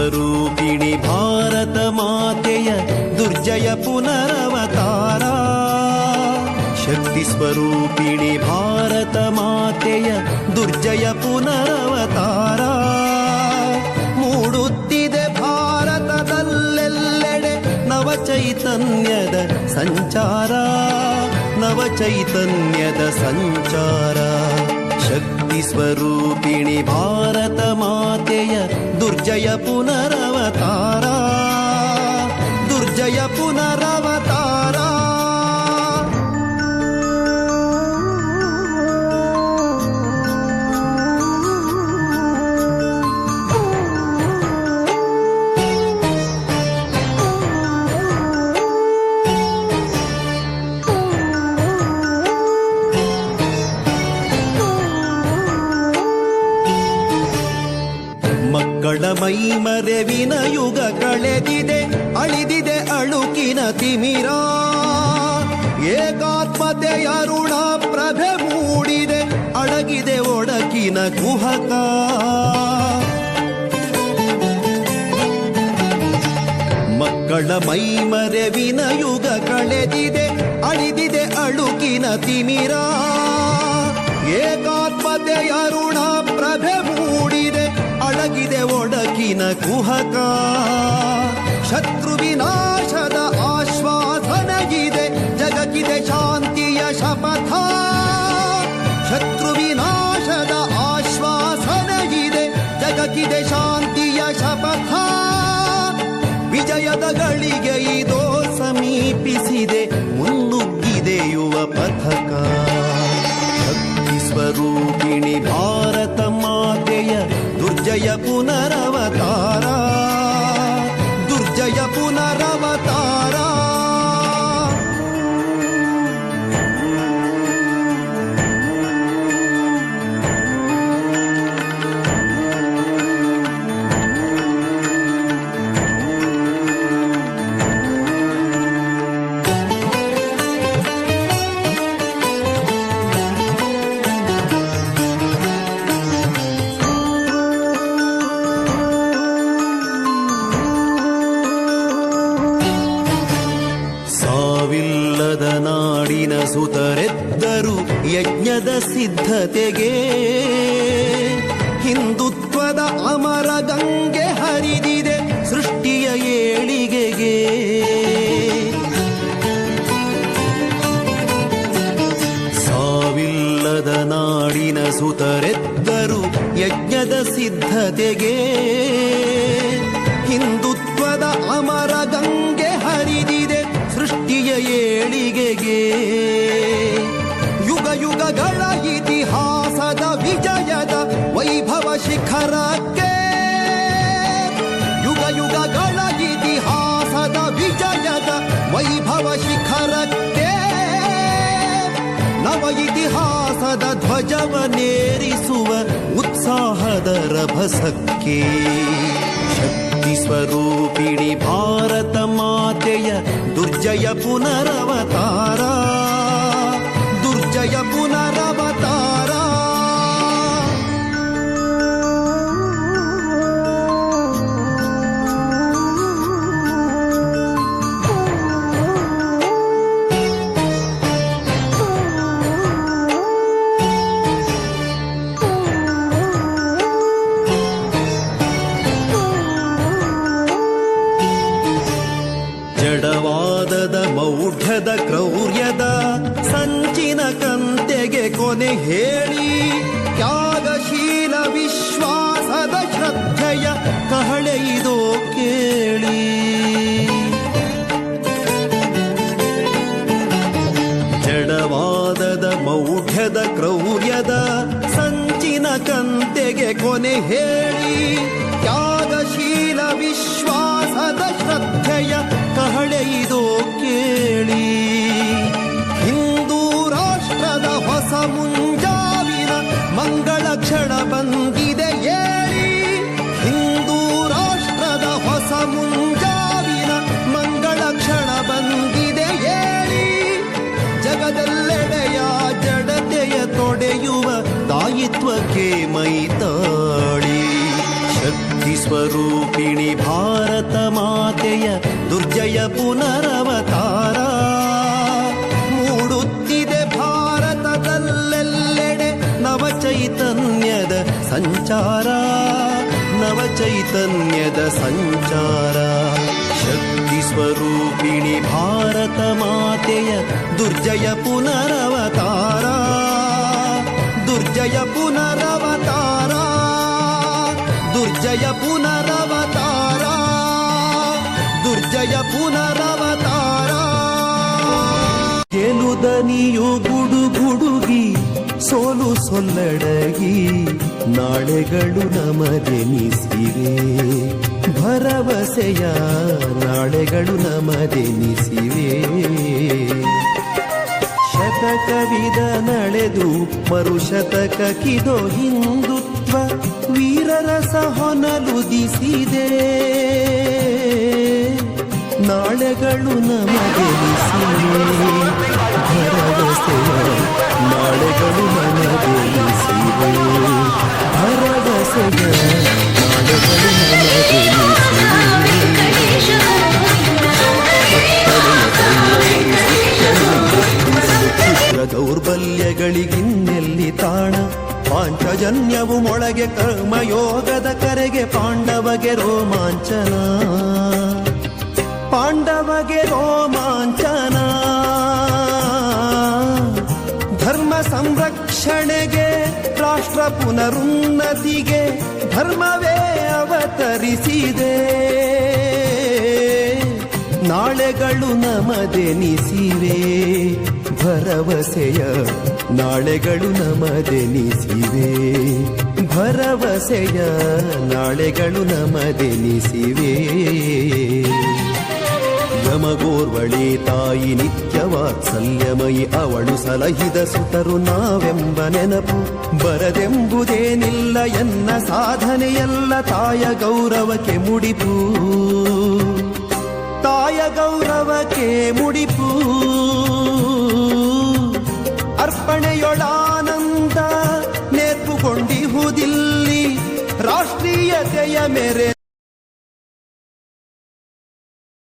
ಸ್ವರೂಪಿಣಿ ಭಾರತ ಮಾತೆಯ ದುರ್ಜಯ ಪುನರವತಾರ. ಶಕ್ತಿ ಸ್ವರೂಪಿಣಿ ಭಾರತ ಮಾತೆಯ ದುರ್ಜಯ ಪುನರವತಾರ. ಮೂಡುತ್ತಿದೆ ಭಾರತದಲ್ಲೆಲ್ಲೆಡೆ ನವಚೈತನ್ಯದ ಸಂಚಾರ, ನವಚೈತನ್ಯದ ಸಂಚಾರ. ಶಕ್ತಿ ಸ್ವರೂಪಿಣಿ ಭಾರತ ಮಾತೆಯ ದುರ್ಜಯ ಪುನರವತಾರ, ದುರ್ಜಯ ಪುನರವತಾರ. ಮಕ್ಕಳ ಮೈಮರೆವಿನ ಯುಗ ಕಳೆದಿದೆ, ಅಳಿದಿದೆ ಅಳುಕಿನ ತಿಮಿರ. ಏಕಾತ್ಮತೆ ಅರುಣ ಪ್ರಭೆ ಮೂಡಿದೆ, ಅಡಗಿದೆ ಒಡಕಿನ ಕುಹಕ. ಮಕ್ಕಳ ಮೈಮರೆವಿನ ಯುಗ ಕಳೆದಿದೆ, ಅಳಿದಿದೆ ಅಳುಕಿನ ತಿಮಿರ. ಏಕಾತ್ಮತೆ ಅರುಣ ಪ್ರಭೆ ಮೂಡಿದೆ, ಅಡಗಿದೆ ಒಡಕಿನ ಕುಹಕ. ಶತ್ರು ವಿನಾಶದ ಆಶ್ವಾಸನೆಗಿದೆ, ಜಗಕ್ಕಿದೆ ಶಾಂತಿಯ ಶಪಥ. ಶತ್ರು ವಿನಾಶದ ಆಶ್ವಾಸನೆಗಿದೆ, ಜಗಕ್ಕಿದೆ ಶಾಂತಿಯ ಶಪಥ. ವಿಜಯದ ಗಳಿಗೆ ಇದೋ ಸಮೀಪಿಸಿದೆ, ಮುನ್ನುಗ್ಗಿದೆ ಯುವ ಪಥಕ. ಸ್ವರೂಪಿಣಿ ಭಾರತ ಮಾತೆಯ ದುರ್ಜಯ ಪುನರವತಾರ, ದುರ್ಜಯ ಪುನರವತಾರ. ಸಾವಿಲ್ಲದ ನಾಡಿನ ಸುತರೆದ್ದರು ಯಜ್ಞದ ಸಿದ್ಧತೆಗೆ. ಹಿಂದುತ್ವದ ಅಮರ ಗಂಗೆ ಹರಿದಿದೆ ಸೃಷ್ಟಿಯ ಏಳಿಗೆಗೆ. ಸಾವಿಲ್ಲದ ನಾಡಿನ ಸುತರೆದ್ದರು ಯಜ್ಞದ ಸಿದ್ಧತೆಗೆ. ಹಿಂದುತ್ವದ ಅಮರ ಗಂಗೆ ಹರಿದಿದೆ ಸೃಷ್ಟಿಯ ಏಳಿಗೆಗೆ. ಯುಗ ಯುಗಗಳ ಇತಿಹಾಸದ ವಿಜಯದ ವೈಭವ ಶಿಖರಕ್ಕೆ. ಯುಗ ಯುಗಗಳ ಇತಿಹಾಸದ ವಿಜಯದ ವೈಭವ ಶಿಖರಕ್ಕೆ. ನವ ಇತಿಹಾಸದ ಧ್ವಜವನೇರಿಸುವ ಉತ್ಸಾಹದ ರಭಸಕ್ಕೆ. ಶಕ್ತಿ ಸ್ವರೂಪಿಣಿ ಭಾರತ ಮಾತೆಯ ದುರ್ಜಯ ಪುನರವತಾರ, ದುರ್ಜಯ ಪುನರವತಾರ. ಜಡವಾದದ ಮೌಢ್ಯದ ಕ್ರೌರ್ಯದ ಸಂಚಿನ ಕಂತೆಗೆ ಕೊನೆ ಹೇಳಿ. ತ್ಯಾಗಶೀಲ ವಿಶ್ವಾಸದ ಶ್ರದ್ಧೆಯ ಕಹಳೆ ಇದೋ ಕೇಳಿ. ಜಡವಾದದ ಮೌಢ್ಯದ ಕ್ರೌರ್ಯದ ಸಂಚಿನ ಕಂತೆಗೆ ಕೊನೆ ಹೇಳಿ. ತ್ಯಾಗಶೀಲ ವಿಶ್ವಾಸದ ಶ್ರದ್ಧೆಯ ಕಹಳೆ ಇದೋ ಕೇಳಿ. ಹಿಂದೂ ರಾಷ್ಟ್ರದ ಹೊಸ ಮುಂಜಾವಿನ ಮಂಗಳ ಕ್ಷಣ ಬಂದಿದೆ ಏಳಿ. ಹಿಂದೂ ರಾಷ್ಟ್ರದ ಹೊಸ ಮುಂಜಾವಿನ ಮಂಗಳ ಕ್ಷಣ ಬಂದಿದೆ ಏಳಿ. ಜಗದೆಲ್ಲೆಡೆಯ ಜಡತೆಯ ತೊಡೆಯುವ ತಾಯಿತ್ವಕ್ಕೆ ಮೈತಾಳಿ. ಶಕ್ತಿ ಸ್ವರೂಪಿಣಿ ಭಾರತ ಮಾತೆಯ ದುರ್ಜಯ ಪುನರವತಾರ ಮೂಡುತ್ತಿದೆ ಭಾರತದಲ್ಲೆಲ್ಲೆಡೆ ನವಚೈತನ್ಯದ ಸಂಚಾರ ನವಚೈತನ್ಯದ ಸಂಚಾರ ಶಕ್ತಿ ಸ್ವರೂಪಿಣಿ ಭಾರತ ಮಾತೆಯ ದುರ್ಜಯ ಪುನರವತಾರ ದುರ್ಜಯ ಪುನರವತಾರ ದುರ್ಜಯ ಪುನರವತಾರ ದುರ್ಜಯ ಪುನರವತಾರ ಗೆಲುದನಿಯು ಗುಡುಗುಡುಗಿ ಸೋಲು ಸೊಲ್ಲಡಗಿ ನಾಳೆಗಳು ನಮದೆನಿಸಿವೆ ಭರವಸೆಯ ನಾಳೆಗಳು ನಮದೆನಿಸಿವೆ ಶತಕವಿದ ನಡೆದು ಮರುಶತಕಕ್ಕಿದೋ ಹಿಂದುತ್ವ ವೀರರಸ ಹೊನಲುದಿಸಿದೆ ನಾಳೆಗಳು ನಮಗೆನಿಸಿವೆ ಭರವಸೆಯ ನಾಳೆಗಳು ನಮಗೆನಿಸಿವೆ ಭರವಸೆಯ ನಾಳೆಗಳು ನಮಗೆನಿಸಿವೆ ದೌರ್ಬಲ್ಯಗಳಿಗಿನ್ನೆಲ್ಲಿ ತಾಣ ಪಾಂಚಜನ್ಯವು ಮೊಳಗೆ ಕರ್ಮಯೋಗದ ಕರೆಗೆ ಪಾಂಡವಗೆ ರೋಮಾಂಚನ ಪಾಂಡವಗೆ ರೋಮಾಂಚನ ಧರ್ಮ ಸಂರಕ್ಷಣೆಗೆ ರಾಷ್ಟ್ರ ಪುನರುನ್ನತಿಗೆ ಧರ್ಮವೇ ಅವತರಿಸಿದೆ ನಾಳೆಗಳು ನಮದೆನಿಸಿವೆ ಭರವಸೆಯ ನಾಳೆಗಳು ನಮದೆನಿಸಿವೆ ಭರವಸೆಯ ನಾಳೆಗಳು ನಮದೆನಿಸಿವೆ ಯಮಗೋರ್ವಳೆ ತಾಯಿ ನಿತ್ಯವಾತ್ಸಲ್ಯಮಯಿ ಅವಳು ಸಲಹಿದ ಸುತರು ನಾವೆಂಬ ನೆನಪು ಬರದೆಂಬುದೇನಿಲ್ಲ ಎನ್ನ ಸಾಧನೆಯಲ್ಲ ತಾಯ ಗೌರವಕ್ಕೆ ಮುಡಿಪು ತಾಯ ಗೌರವಕ್ಕೆ ಮುಡಿಪು ಅರ್ಪಣೆಯೊಳಾನಂದ ನೇರ್ಪುಗೊಂಡಿಹುದಿಲ್ಲಿ ರಾಷ್ಟ್ರೀಯತೆಯ ಮೇರೆ